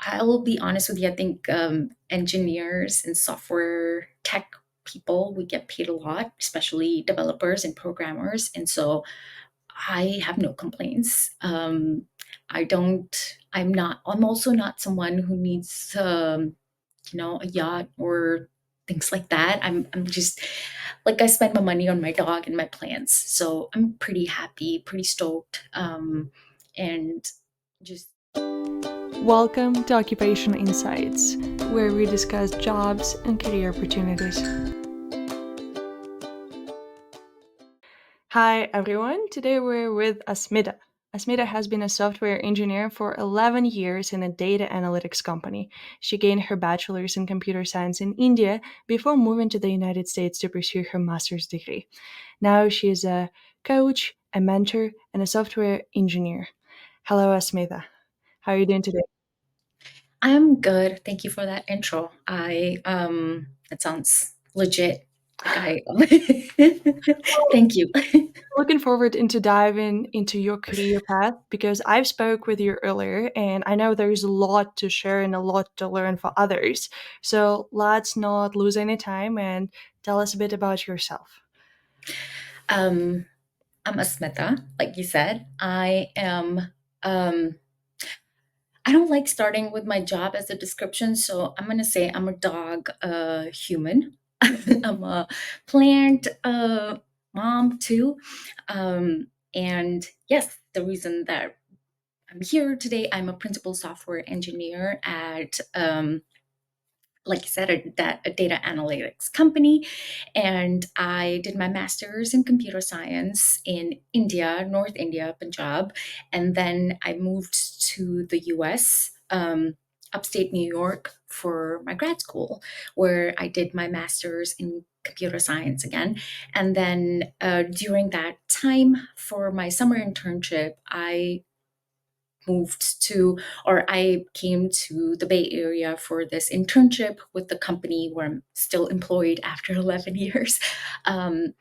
I will be honest with you. I think engineers and software tech people, we get paid a lot, especially developers and programmers. And so I have no complaints. I don't, I'm also not someone who needs, a yacht or things like that. I'm just like, I spend my money on my dog and my plants. So I'm pretty happy, pretty stoked. And just Welcome to Occupation Insights, where we discuss jobs and career opportunities. Hi everyone, today we're with Asmita. Asmita has been a software engineer for 11 years in a data analytics company. She gained her bachelor's in computer science in India before moving to the United States to pursue her master's degree. Now she is a coach, a mentor, and a software engineer. Hello, Asmita. How are you doing today? I'm good. Thank you for that intro. That sounds legit. Like I, thank you. Looking forward into diving into your career path because I've spoke with you earlier and I know there's a lot to share and a lot to learn for others. So let's not lose any time and tell us a bit about yourself. Um, I'm Asmita, like you said. Um, I don't like starting with my job as a description, so I'm gonna say I'm a dog, human. I'm a plant, mom too. And yes, the reason that I'm here today, I'm a principal software engineer at, like I said, a data analytics company. And I did my master's in computer science in India, North India, Punjab. And then I moved to the US, upstate New York, for my grad school, where I did my master's in computer science again. And then during that time for my summer internship, moved to, or I came to the Bay Area for this internship with the company where I'm still employed after 11 years. Um,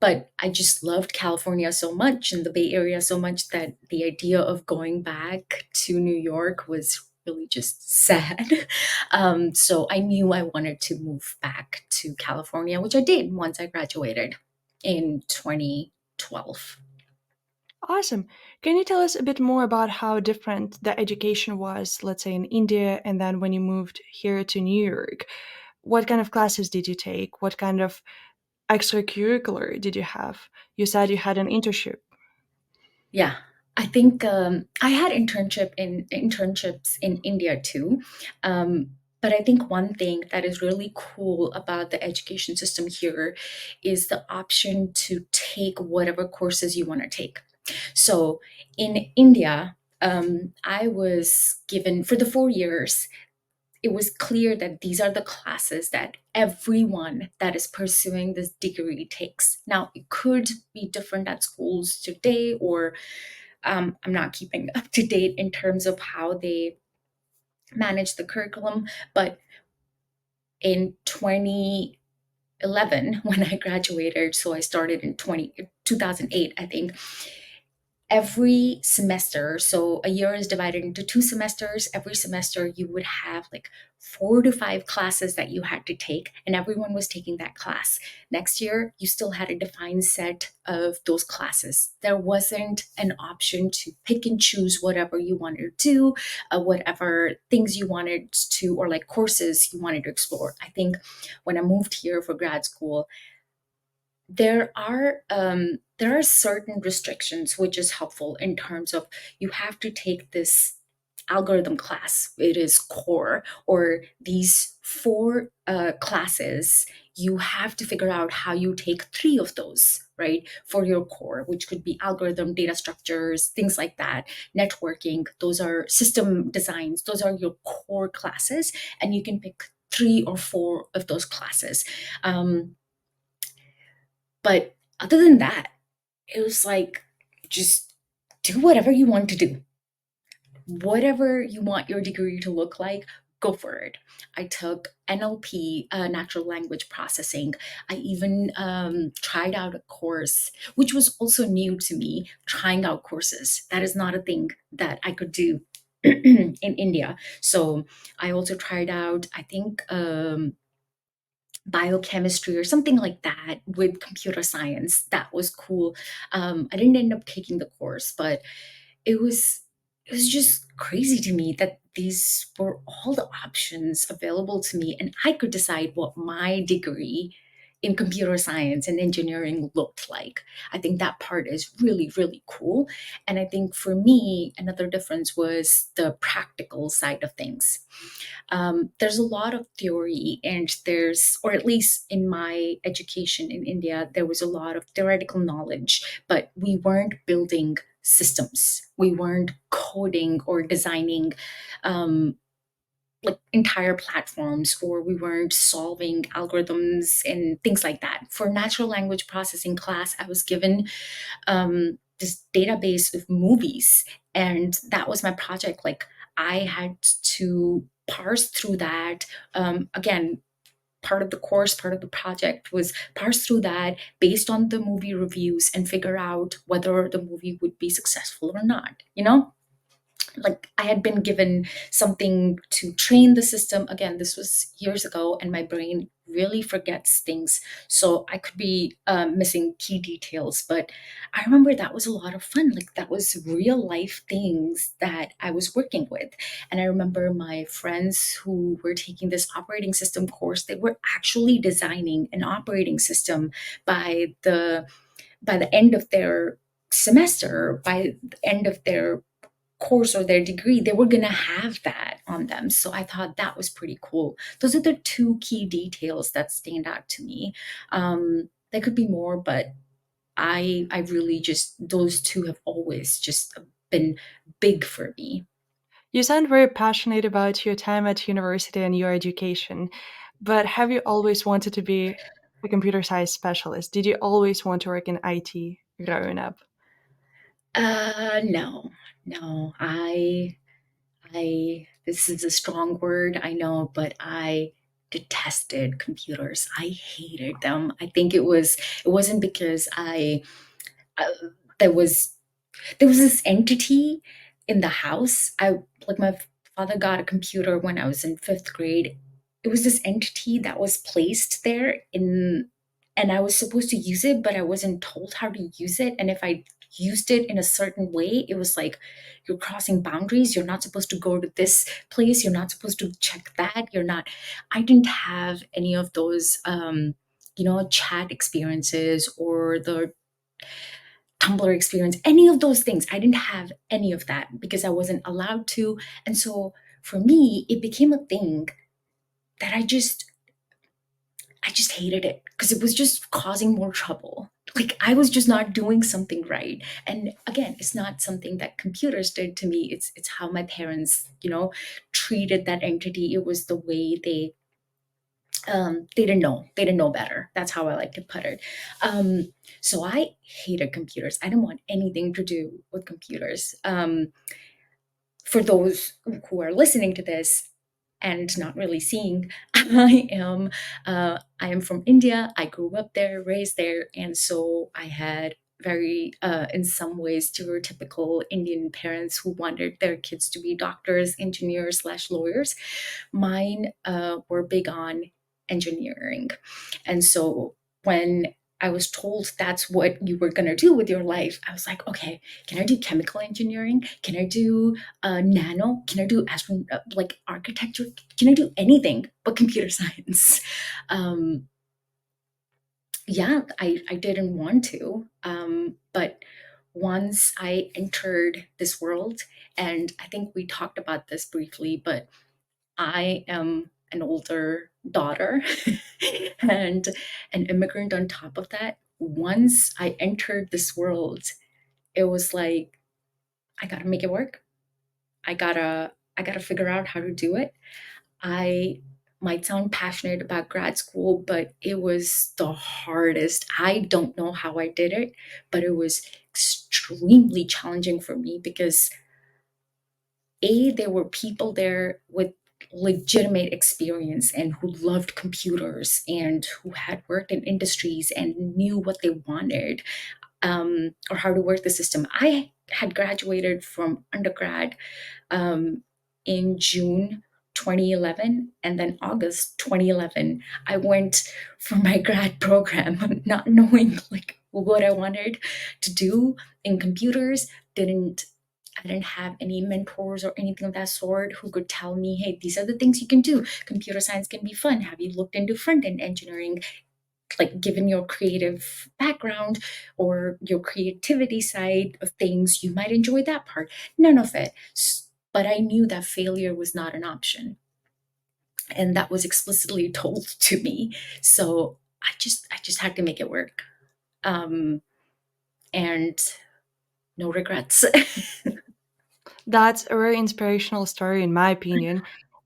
but I just loved California so much and the Bay Area so much that the idea of going back to New York was really just sad. So I knew I wanted to move back to California, which I did once I graduated in 2012. Awesome. Can you tell us a bit more about how different the education was, let's say in India, and then when you moved here to New York? What kind of classes did you take? What kind of extracurricular did you have? You said you had an internship. Yeah, I think I had internships in India too. But I think one thing that is really cool about the education system here is the option to take whatever courses you want to take. So in India, I was given for the 4 years. It was clear that these are the classes that everyone that is pursuing this degree takes. Now, it could be different at schools today, or I'm not keeping up to date in terms of how they manage the curriculum. But in 2011, when I graduated, so I started in 2008, I think, every semester, so a year is divided into 2 semesters. Every semester you would have like 4 to 5 classes that you had to take, and everyone was taking that class. Next year you still had a defined set of those classes. There wasn't an option to pick and choose whatever you wanted to do, whatever things you wanted to, or like courses you wanted to explore. I think when I moved here for grad school, there are certain restrictions, which is helpful in terms of you have to take this algorithm class. It is core, or these four classes. You have to figure out how you take three of those, right, for your core, which could be algorithm, data structures, things like that, networking. Those are system designs. Those are your core classes, and you can pick 3 or 4 of those classes. Um, but other than that, it was like, just do whatever you want to do. Whatever you want your degree to look like, go for it. I took NLP, natural language processing. I even tried out a course, which was also new to me, trying out courses. That is not a thing that I could do in India. So I also tried out, I think, biochemistry or something like that with computer science. That was cool. I didn't end up taking the course, but it was it was just crazy to me that these were all the options available to me, and I could decide what my degree in computer science and engineering looked like. I think that part is really, really cool. And I think for me, another difference was the practical side of things. There's a lot of theory, and there's, or at least in my education in India, there was a lot of theoretical knowledge, but we weren't building systems. We weren't coding or designing um, like entire platforms, or we weren't solving algorithms and things like that. For natural language processing class, I was given this database of movies, and that was my project. Like, I had to parse through that. Again, part of the course, part of the project was parse through that based on the movie reviews and figure out whether the movie would be successful or not, you know? Like, I had been given something to train the system. Again, this was years ago, and my brain really forgets things, so I could be missing key details. But I remember that was a lot of fun. Like, that was real life things that I was working with. And I remember my friends who were taking this operating system course, they were actually designing an operating system by the end of their semester, by the end of their course or their degree, they were going to have that on them. So I thought that was pretty cool. Those are the two key details that stand out to me. There could be more, but I really just, those two have always just been big for me. You sound very passionate about your time at university and your education, but have you always wanted to be a computer science specialist? Did you always want to work in IT growing up? No, no, this is a strong word, I know, but I detested computers. I hated them. I think it wasn't because uh, there was there was this entity in the house. I like my father got a computer when I was in fifth grade. It was this entity that was placed there in, and I was supposed to use it, but I wasn't told how to use it. And if I used it in a certain way, it was like, you're crossing boundaries. You're not supposed to go to this place. You're not supposed to check that. You're not. I didn't have any of those chat experiences or the Tumblr experience, any of those things. I didn't have any of that because I wasn't allowed to. And so for me, it became a thing that I just hated it because it was just causing more trouble. Like, I was just not doing something right. And again, it's not something that computers did to me. It's how my parents, treated that entity. It was the way they didn't know better. That's how I like to put it. So I hated computers. I didn't want anything to do with computers. For those who are listening to this and not really seeing, I am from India. I grew up there, raised there, and so I had very in some ways stereotypical Indian parents who wanted their kids to be doctors, engineers slash lawyers. Mine were big on engineering. And so when I was told that's what you were going to do with your life, I was like, okay, can I do chemical engineering? Can I do nano? Can I do like architecture? Can I do anything but computer science? Um, yeah, I didn't want to. But once I entered this world, and I think we talked about this briefly, but I am an older daughter and an immigrant on top of that. Once I entered this world, it was like, I gotta make it work. I gotta figure out how to do it. I might sound passionate about grad school, but it was the hardest. I don't know how I did it, but it was extremely challenging for me because there were people there with legitimate experience and who loved computers and who had worked in industries and knew what they wanted, or how to work the system. I had graduated from undergrad um, in June 2011, and then August 2011 I went for my grad program not knowing like what I wanted to do in computers. didn't I didn't have any mentors or anything of that sort who could tell me, hey, these are the things you can do. Computer science can be fun. Have you looked into front end engineering? Like, given your creative background or your creativity side of things, you might enjoy that part. None of it. But I knew that failure was not an option. And that was explicitly told to me. So I just had to make it work. Um, and no regrets. That's a very inspirational story, in my opinion.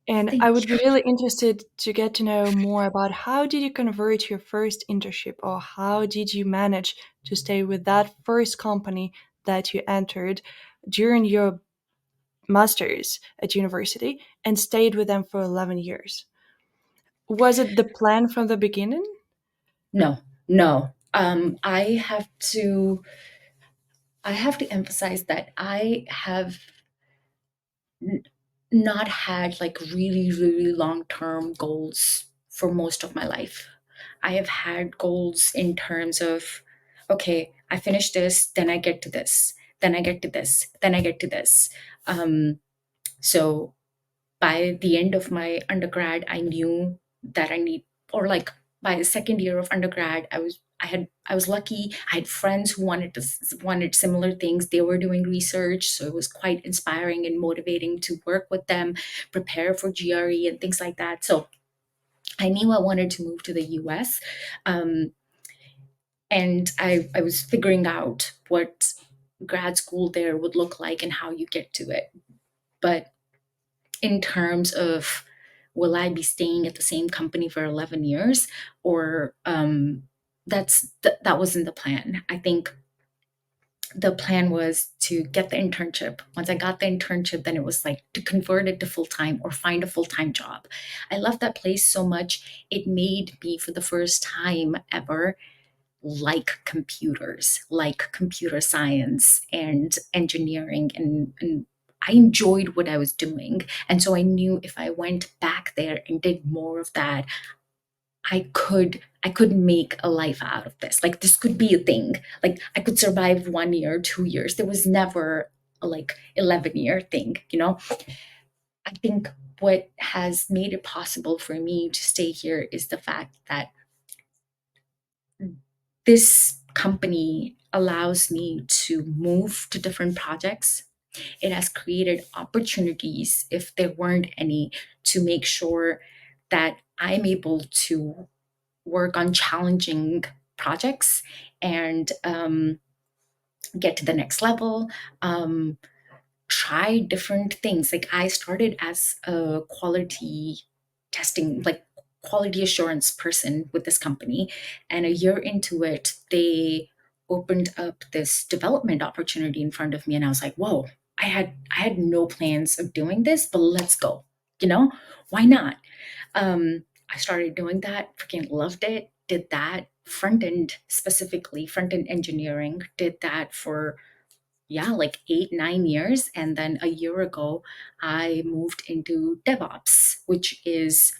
And I Thank would be you. really interested to get to know more about how did you convert your first internship, or how did you manage to stay with that first company that you entered during your master's at university and stayed with them for 11 years? Was it the plan from the beginning? No, no. I have to emphasize that I have n- not had like really, really long term goals for most of my life. I have had goals in terms of, okay, I finish this, then I get to this, then I get to this, then I get to this. So by the end of my undergrad, I knew that I need, or like by the second year of undergrad, I was lucky. I had friends who wanted similar things. They were doing research, so it was quite inspiring and motivating to work with them, prepare for GRE and things like that. So I knew I wanted to move to the US, um, and I was figuring out what grad school there would look like and how you get to it. But in terms of, will I be staying at the same company for 11 years, or that wasn't the plan. I think the plan was to get the internship. Once I got the internship, then it was like to convert it to full time or find a full time job. I loved that place so much. It made me, for the first time ever, like computers, like computer science and engineering, and I enjoyed what I was doing. And so I knew if I went back there and did more of that, I could make a life out of this. Like, this could be a thing. Like, I could survive 1 year, 2 years. There was never a like 11-year thing, you know? I think what has made it possible for me to stay here is the fact that this company allows me to move to different projects. It has created opportunities, if there weren't any, to make sure that I'm able to work on challenging projects and get to the next level. Try different things. Like, I started as a quality testing, like quality assurance person with this company. And a year into it, they opened up this development opportunity in front of me. And I was like, whoa, I had no plans of doing this, but let's go. You know, why not? I started doing that, freaking loved it, did that front end, specifically front end engineering, did that for, yeah, like 8, 9 years. And then a year ago, I moved into DevOps, which is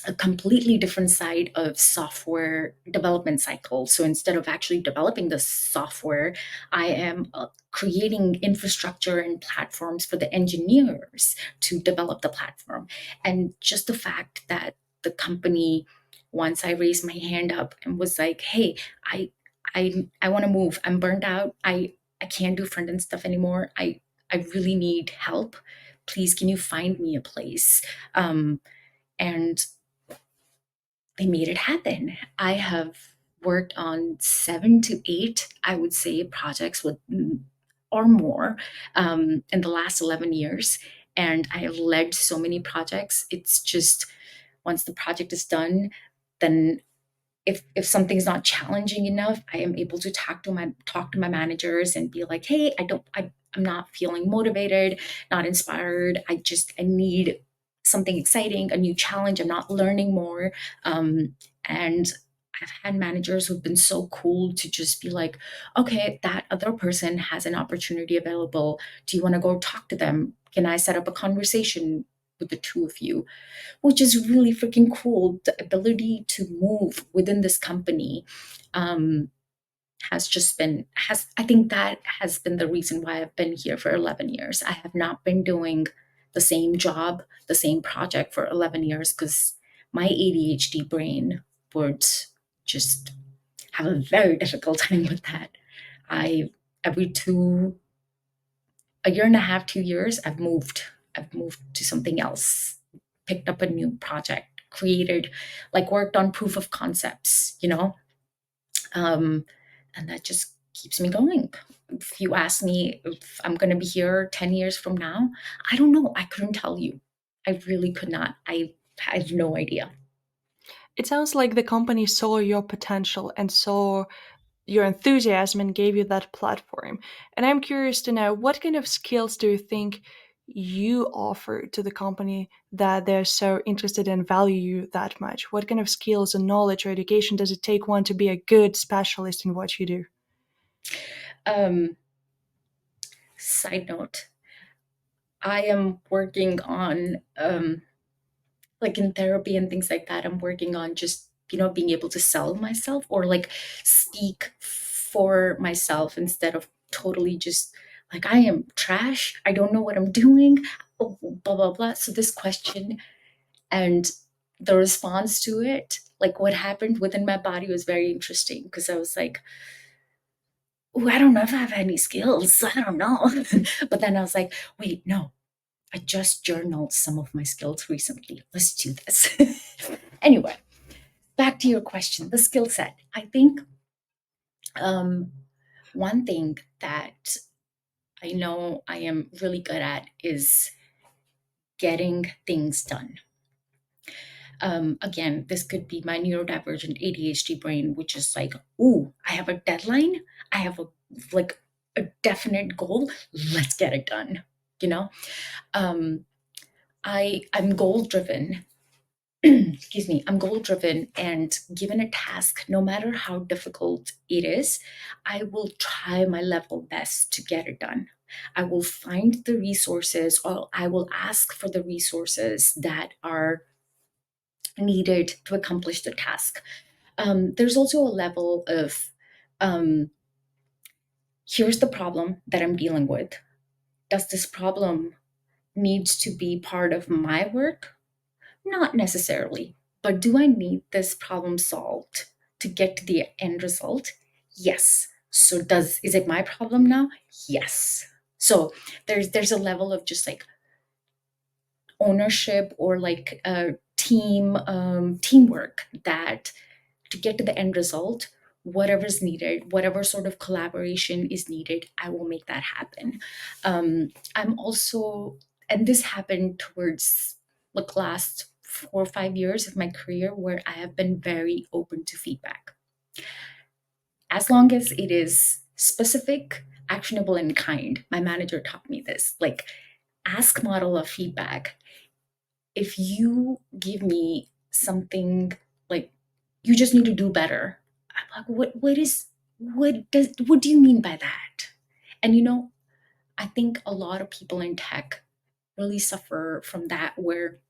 a completely different side of software development cycle. So instead of actually developing the software, I am creating infrastructure and platforms for the engineers to develop the platform. And just the fact that the company, once I raised my hand up and was like, "Hey, I want to move. I'm burned out. I can't do front end stuff anymore. I really need help. Please, can you find me a place?" And they made it happen. I have worked on 7 to 8, I would say, projects with or more in the last 11 years. And I have led so many projects. It's just, once the project is done, then if something's not challenging enough, I am able to talk to my managers and be like, hey, I'm not feeling motivated, not inspired. I need something exciting, a new challenge. I'm not learning more. And I've had managers who've been so cool to just be like, okay, that other person has an opportunity available. Do you want to go talk to them? Can I set up a conversation with the two of you? Which is really freaking cool. The ability to move within this company um, has just been, has, I think that has been the reason why I've been here for 11 years. I have not been doing the same job, the same project for 11 years because my ADHD brain would just have a very difficult time with that. I every a year and a half, 2 years, I've moved. I've moved to something else, picked up a new project, created, like worked on proof of concepts, um, and that just keeps me going. If you ask me if I'm going to be here 10 years from now, I don't know. I couldn't tell you. I really could not. I have no idea. It sounds like the company saw your potential and saw your enthusiasm and gave you that platform. And I'm curious to know what kind of skills do you think you offer to the company that they're so interested in value you that much? What kind of skills and knowledge or education does it take one to be a good specialist in what you do? Um, Side note, I am working on like in therapy and things like that, I'm working on just, being able to sell myself or like speak for myself instead of totally just like, I am trash. I don't know what I'm doing. Blah, blah, blah. So, this question and the response to it, like what happened within my body was very interesting because I was like, oh, I don't know if I have any skills. I don't know. But then I was like, wait, no, I just journaled some of my skills recently. Let's do this. Anyway, back to your question, the skill set. I think um, one thing that I know I am really good at is getting things done. Again, this could be my neurodivergent ADHD brain, which is like, ooh, I have a deadline. I have like a definite goal. Let's get it done. You know, um, I'm goal driven. Excuse me, I'm goal driven, and given a task, no matter how difficult it is, I will try my level best to get it done. I will find the resources, or I will ask for the resources that are needed to accomplish the task. There's also a level of um, here's the problem that I'm dealing with. Does this problem needs to be part of my work? Not necessarily, but do I need this problem solved to get to the end result? Yes. So does is it my problem now? Yes. So there's a level of just like ownership or like teamwork that to get to the end result, whatever's needed, whatever sort of collaboration is needed, I will make that happen. I'm also, and this happened towards like last 4 or 5 years of my career where I have been very open to feedback. As long as it is specific, actionable, and kind. My manager taught me this. Like, ask model of feedback. If you give me something like you just need to do better, I'm like, what do you mean by that? And I think a lot of people in tech really suffer from that, where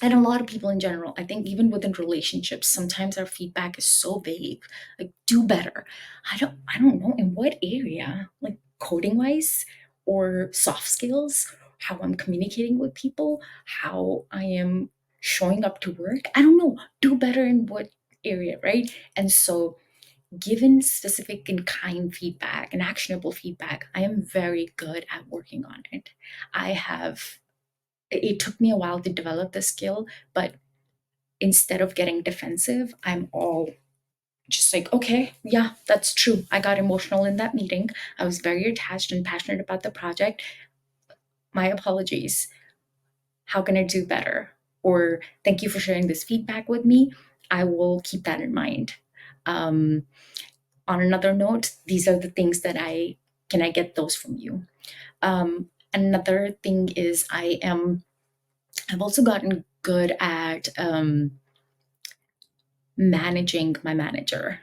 and a lot of people in general, I think even within relationships, sometimes our feedback is so vague. Like, do better. I don't know in what area, like coding wise or soft skills, how I'm communicating with people, how I am showing up to work. I don't know. Do better in what area, right? And so given specific and kind feedback and actionable feedback, I am very good at working on it. I have it took me a while to develop the skill, but instead of getting defensive, I'm all just like, okay, yeah, that's true. I got emotional in that meeting. I was very attached and passionate about the project. My apologies. How can I do better? Or thank you for sharing this feedback with me. I will keep that in mind. Um, on another note, these are the things that I get those from you. Another thing is I've also gotten good at managing my manager,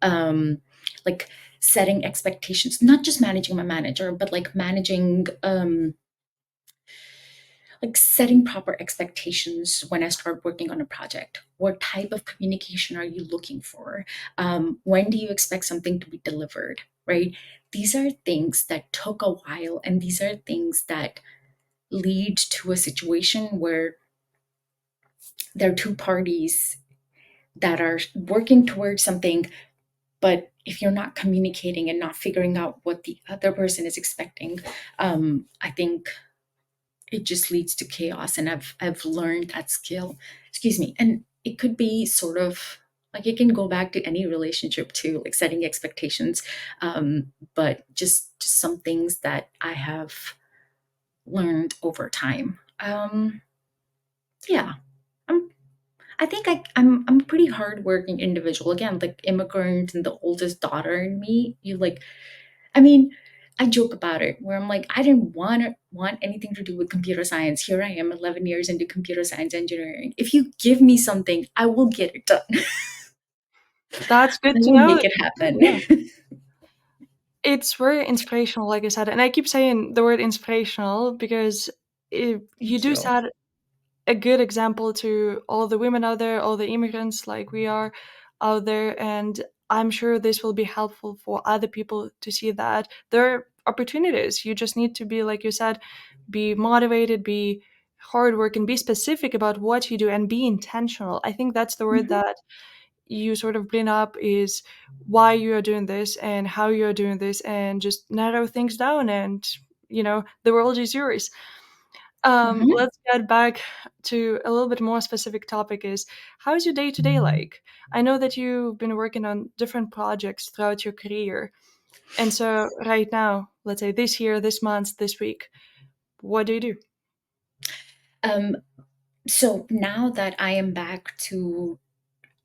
um, like setting expectations, not just managing my manager, but like managing, like setting proper expectations when I start working on a project. What type of communication are you looking for? When do you expect something to be delivered? Right? These are things that took a while, and these are things that lead to a situation where there are two parties that are working towards something, but if you're not communicating and not figuring out what the other person is expecting, I think it just leads to chaos. And I've learned that skill. Excuse me. And it could be sort of like it can go back to any relationship too, like setting expectations. But just some things that I have learned over time. Yeah. I'm I think I'm a pretty hardworking individual. Again, like immigrant and the oldest daughter in me. You like, I mean, I joke about it where I'm like, I didn't want anything to do with computer science. Here I am, 11 years into computer science engineering. If you give me something, I will get it done. That's I good to will know. make it happen. Yeah. It's very inspirational, like I said. And I keep saying the word inspirational because you Thank do you. set a good example to all the women out there, all the immigrants like we are out there. And I'm sure this will be helpful for other people to see that there are opportunities. You just need to be, like you said, be motivated, be hard work, and be specific about what you do and be intentional. I think that's the word Mhm, that you sort of bring up is why you are doing this and how you are doing this, and just narrow things down, and the world is yours. mhm. Let's get back to a little bit more specific topic is how's your day to day like? I know that you've been working on different projects throughout your career. And so right now, let's say this year, this month, this week, what do you do? Um, so now that I am back to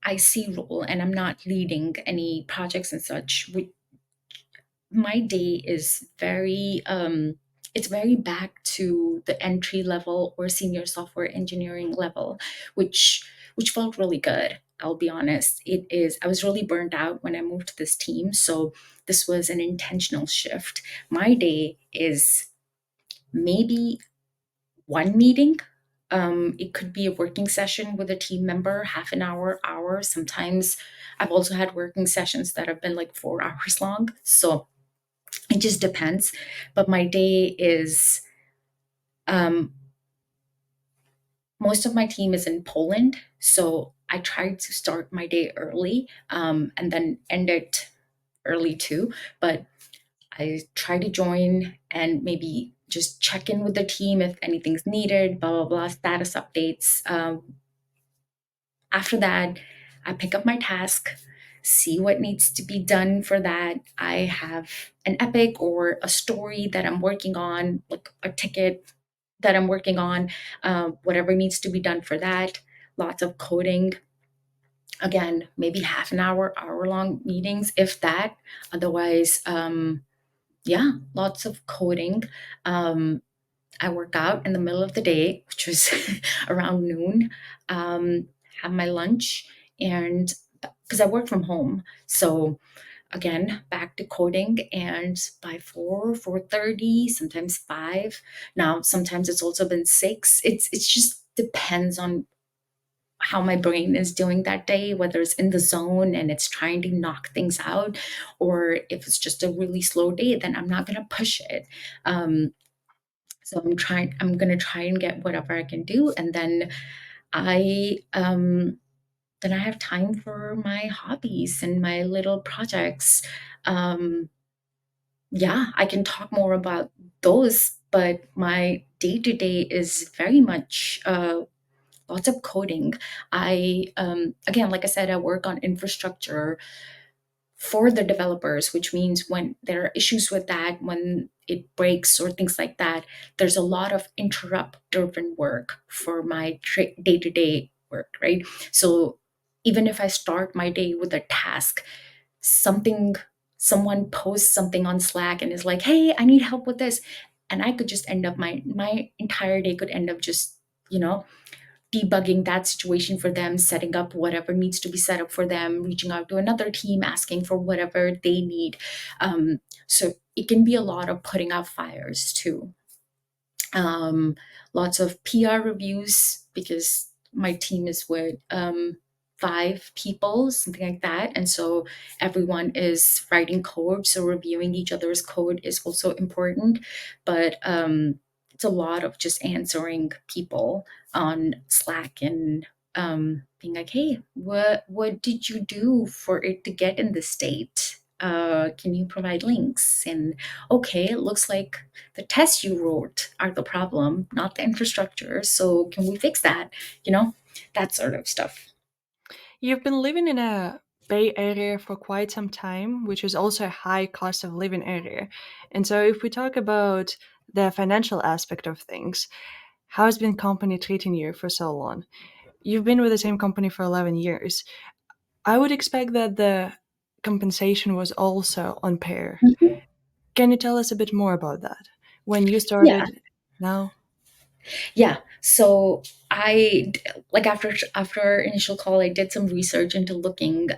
IC role and I'm not leading any projects and such, my day is very it's very back to the entry level or senior software engineering level, which felt really good. I'll be honest, it is. I was really burnt out when I moved to this team, so this was an intentional shift. My day is maybe one meeting. It could be a working session with a team member, half an hour. Sometimes I've also had working sessions that have been like 4 hours long, so it just depends. But my day is, um, most of my team is in Poland, so I try to start my day early, and then end it early too. But I try to join and maybe just check in with the team if anything's needed, blah blah blah, status updates. After that, I pick up my task, see what needs to be done for that. I have an epic or a story that I'm working on, like a ticket that I'm working on, whatever needs to be done for that. Lots of coding. Again, maybe half an hour long meetings, if that. Otherwise, yeah, lots of coding. Um, I work out in the middle of the day, which was around noon, um, have my lunch, and because I work from home. So again, back to coding, and by 4:30, sometimes 5. Now, sometimes it's also been 6. It's just depends on how my brain is doing that day, whether it's in the zone and it's trying to knock things out, or if it's just a really slow day, then I'm not going to push it. Um, so I'm gonna try and get whatever I can do, and I then I have time for my hobbies and my little projects. Um, yeah, I can talk more about those, but my day to day is very much lots of coding. I again, like I said, I work on infrastructure for the developers, which means when there are issues with that, when it breaks or things like that, there's a lot of interrupt driven work for my day to day work, right? So even if I start my day with a task, something, someone posts something on Slack and is like, hey, I need help with this. And I could just end up, my entire day could end up just, you know, debugging that situation for them, setting up whatever needs to be set up for them, reaching out to another team, asking for whatever they need. So it can be a lot of putting out fires too. um, Lots of PR reviews because my team is with five people, something like that. And so everyone is writing code. So reviewing each other's code is also important. But it's a lot of just answering people on Slack and being like, hey, what did you do for it to get in this state? Can you provide links? And okay, it looks like the tests you wrote are the problem, not the infrastructure. So can we fix that? You know, that sort of stuff. You've been living in a Bay Area for quite some time, which is also a high cost of living area. And so, if we talk about the financial aspect of things, how has been company treating you for so long? You've been with the same company for 11 years. I would expect that the compensation was also on par. Mhm. Can you tell us a bit more about that? When you Yeah, started, now? yeah. So I like after our initial call, I did some research into looking,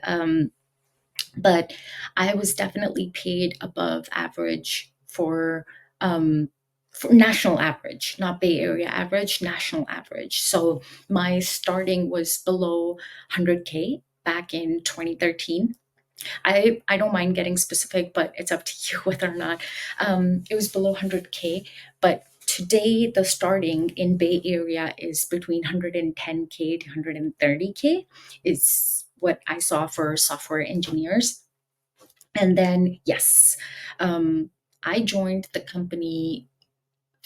but I was definitely paid above average for national average, not Bay Area average, national average. So my starting was below 100K back in 2013. I don't mind getting specific, but it's up to you whether or not. It was below 100K, but today the starting in Bay Area is between 110K to 130K is what I saw for software engineers. And then yes, um, I joined the company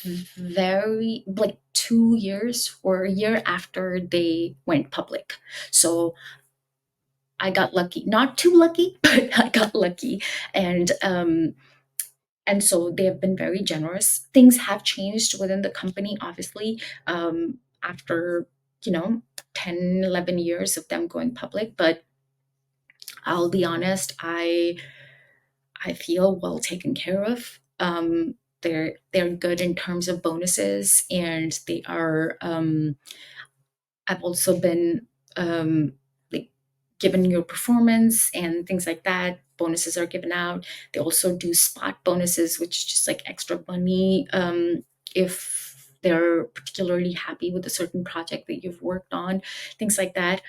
very like 2 years or a year after they went public. So I got lucky, not too lucky, but I got lucky. And and so they have been very generous. Things have changed within the company, obviously, after, you know, 10, 11 years of them going public. But I'll be honest, I feel well taken care of. They're good in terms of bonuses, and they are I've also been like given your performance and things like that. Bonuses are given out. They also do spot bonuses, which is just like extra money if they're particularly happy with a certain project that you've worked on, things like that.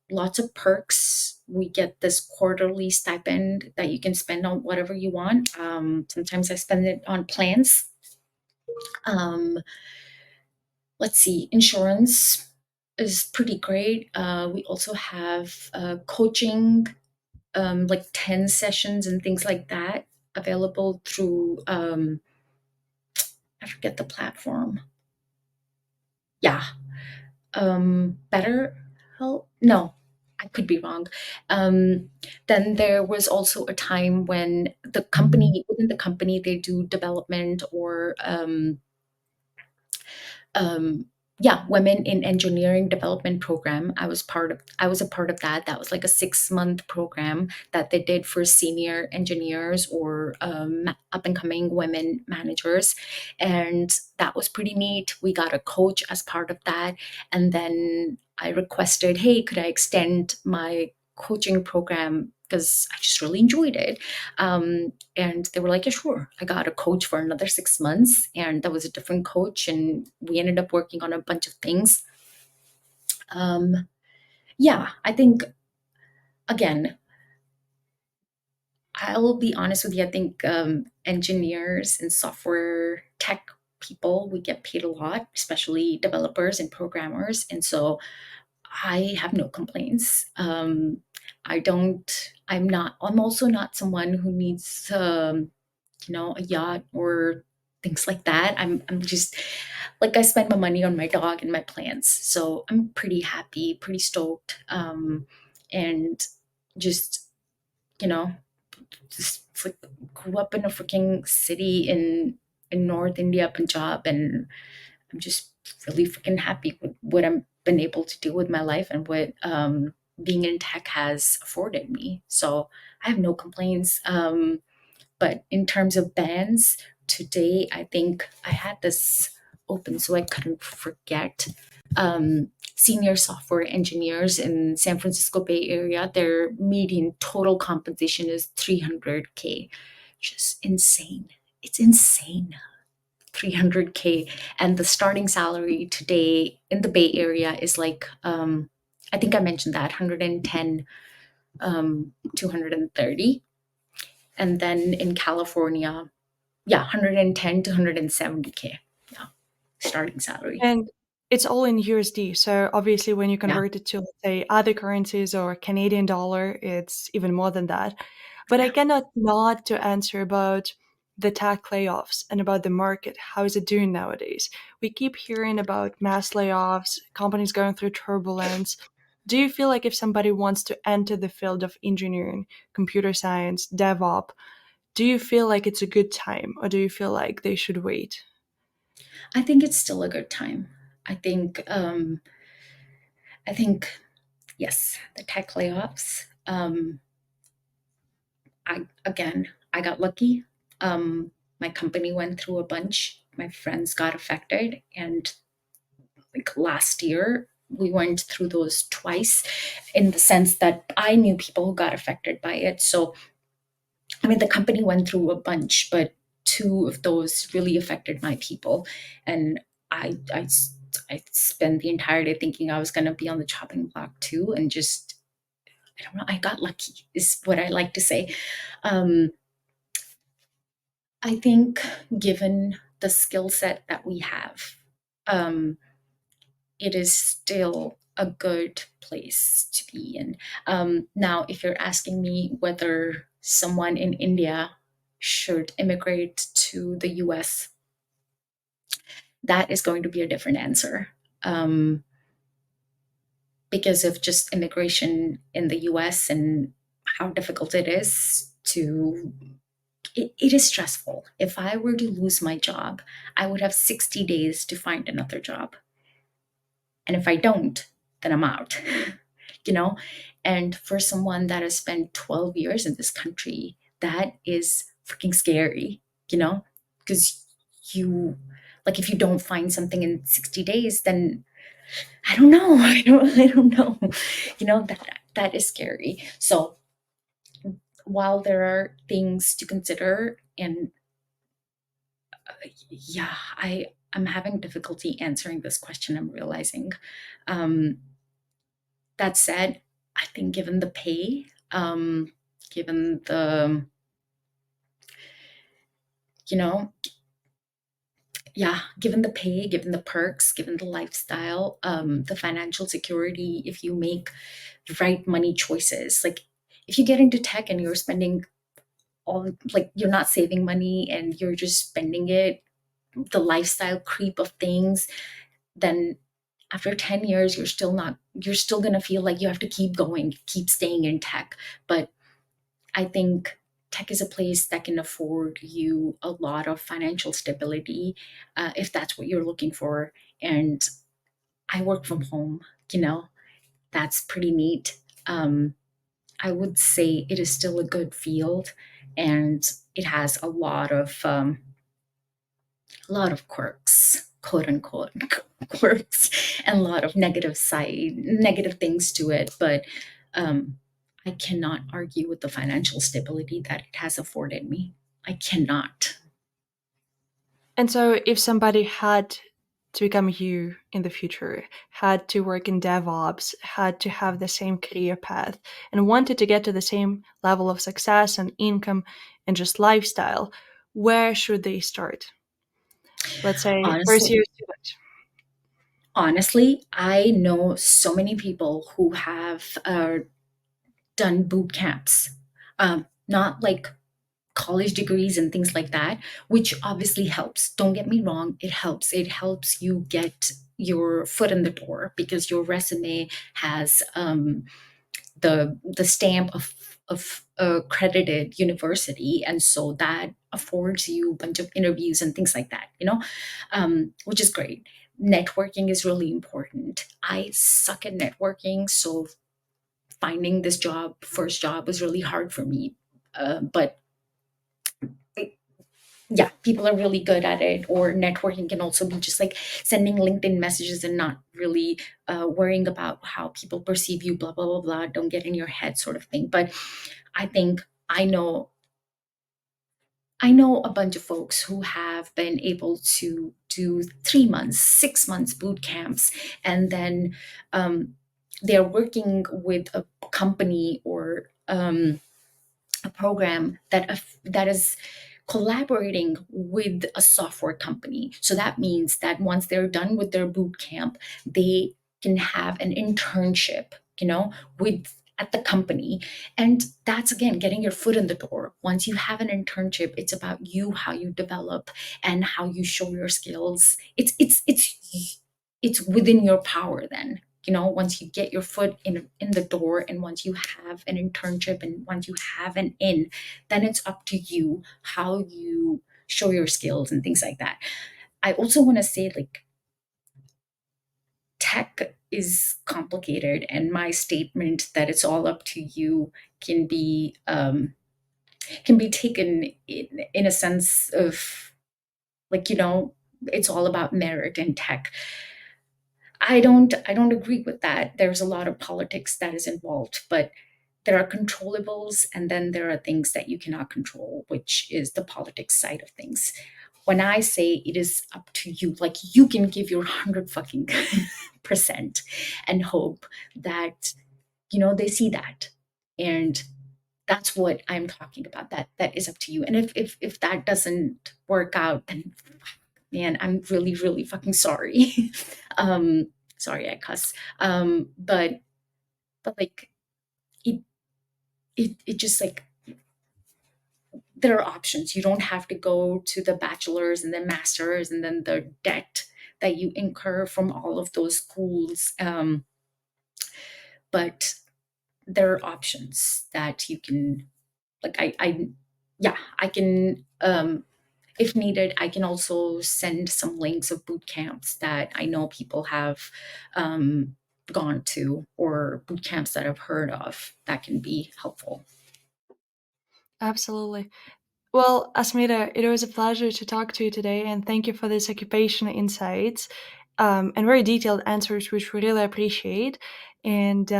Lots of perks. We get this quarterly stipend that you can spend on whatever you want. Sometimes I spend it on plans. Um, let's see, insurance is pretty great. We also have coaching, like 10 sessions and things like that available through, I forget the platform. Yeah, Better Help? No, I could be wrong. Um, then there was also a time when within the company, they do development or um yeah, women in engineering development program. I was a part of that. That was like a 6 month program that they did for senior engineers or up and coming women managers, and that was pretty neat. We got a coach as part of that, and then I requested, hey, could I extend my coaching program because I just really enjoyed it. And they were like, yeah, sure. I got a coach for another 6 months, and that was a different coach. And we ended up working on a bunch of things. Um, yeah, I think, again, I'll be honest with you. I think engineers and software tech people, we get paid a lot, especially developers and programmers. And so I have no complaints. I'm also not someone who needs, a yacht or things like that. I'm just like I spend my money on my dog and my plants. So I'm pretty happy, pretty stoked. And just, you know, just it's like grew up in a freaking city in North India, Punjab, and I'm just really freaking happy with what I've been able to do with my life and what being in tech has afforded me. So I have no complaints. But in terms of bands, today I think I had this. open, so I couldn't forget. Senior software engineers in San Francisco Bay Area, their median total compensation is 300K. Just insane. It's insane. 300K. And the starting salary today in the Bay Area is like, I think I mentioned that, 110, 230. And then in California, yeah, 110 to 170K. Yeah, starting salary. And it's all in USD. So obviously, when you Yeah, convert it to, let's say, other currencies or Canadian dollar, it's even more than that. But I yeah. cannot not to answer about the tech layoffs and about the market. How is it doing nowadays? We keep hearing about mass layoffs, companies going through turbulence. Do you feel like if somebody wants to enter the field of engineering, computer science, DevOps, do you feel like it's a good time or do you feel like they should wait? I think it's still a good time. I think, um, I think, yes, the tech layoffs. I got lucky. My company went through a bunch. My friends got affected, and like last year, we went through those twice, in the sense that I knew people who got affected by it. So, I mean, the company went through a bunch, but two of those really affected my people, and I I I spent the entire day thinking I was going to be on the chopping block too, and just I don't know. I got lucky, is what I like to say. Um, I think, given the skill set that we have, um, it is still a good place to be in. Now, if you're asking me whether someone in India should immigrate to the US, that is going to be a different answer. Um, because of just immigration in the US and how difficult it is to it is stressful. If I were to lose my job, I would have 60 days to find another job. And if I don't, then I'm out, you know? And for someone that has spent 12 years in this country, that is freaking scary, you know? Because you, like, if you don't find something in 60 days, then I don't know. I don't know. That is scary. So while there are things to consider, and yeah, I'm having difficulty answering this question, I'm realizing. Um, that said, I think given the pay, given the, you know, yeah, given the pay, given the perks, given the lifestyle, the financial security, if you make the right money choices, like if you get into tech and you're spending all, like you're not saving money and you're just spending it, the lifestyle creep of things, then after 10 years you're still going to feel like you have to keep going, keep staying in tech. But I think tech is a place that can afford you a lot of financial stability, if that's what you're looking for. And I work from home, you know, that's pretty neat. I would say it is still a good field, and it has a lot of quirks, quote unquote quirks, and a lot of negative things to it. But um, I cannot argue with the financial stability that it has afforded me. I cannot. And so, if somebody had to become you in the future, had to work in DevOps, had to have the same career path, and wanted to get to the same level of success and income and just lifestyle, where should they start? Let's say first Honestly, year student. honestly, I know so many people who have done boot camps, not like college degrees and things like that, which obviously helps. Don't get me wrong, it helps. It helps you get your foot in the door because your resume has the stamp of accredited university, and so that affords you a bunch of interviews and things like that. Which is great. Networking is really important. I suck at networking, so finding this job, first job, was really hard for me. But Yeah, people are really good at it. Or networking can also be just like sending LinkedIn messages and not really worrying about how people perceive you, blah, blah, blah, blah. Don't get in your head, sort of thing. But I think I know a bunch of folks who have been able to do 3 months, 6 months boot camps, and then they're working with a company or a program that is collaborating with a software company. So that means that once they're done with their boot camp, they can have an internship, with at the company. And that's again getting your foot in the door. Once you have an internship, it's about you, how you develop and how you show your skills. It's within your power then. Once you get your foot in the door, and once you have an internship, and once you have an in, then it's up to you how you show your skills and things like that. I also want to say, like, tech is complicated, and my statement that it's all up to you can be taken in a sense of, like, it's all about merit in tech. I don't agree with that. There's a lot of politics that is involved, but there are controllables, and then there are things that you cannot control, which is the politics side of things. When I say it is up to you, like, you can give your 100 fucking percent and hope that they see that. And that's what I'm talking about. That is up to you. And if that doesn't work out, then man, I'm really, really fucking sorry. um Sorry, I cuss. But like, it it just like, there are options. You don't have to go to the bachelor's and then master's and then the debt that you incur from all of those schools. But there are options that you can, like, yeah, I can, if needed, I can also send some links of boot camps that I know people have gone to, or boot camps that I've heard of that can be helpful. Absolutely. Well, Asmita, it was a pleasure to talk to you today, and thank you for this occupation insights and very detailed answers, which we really appreciate. And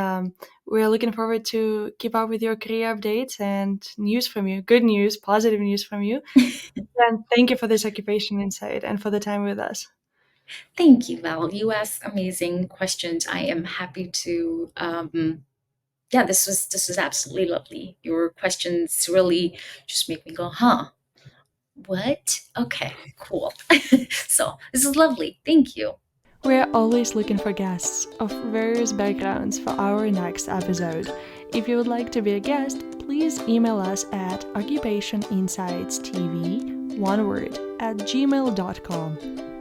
we're looking forward to keep up with your career updates and news from you, good news, positive news from you. And thank you for this occupation insight and for the time with us. Thank you, Val. You asked amazing questions. I am happy to. Yeah, this was absolutely lovely. Your questions really just make me go, huh? What? Okay, cool. So this is lovely. Thank you. We are always looking for guests of various backgrounds for our next episode. If you would like to be a guest, please email us at occupationinsightstv, one word, at gmail.com.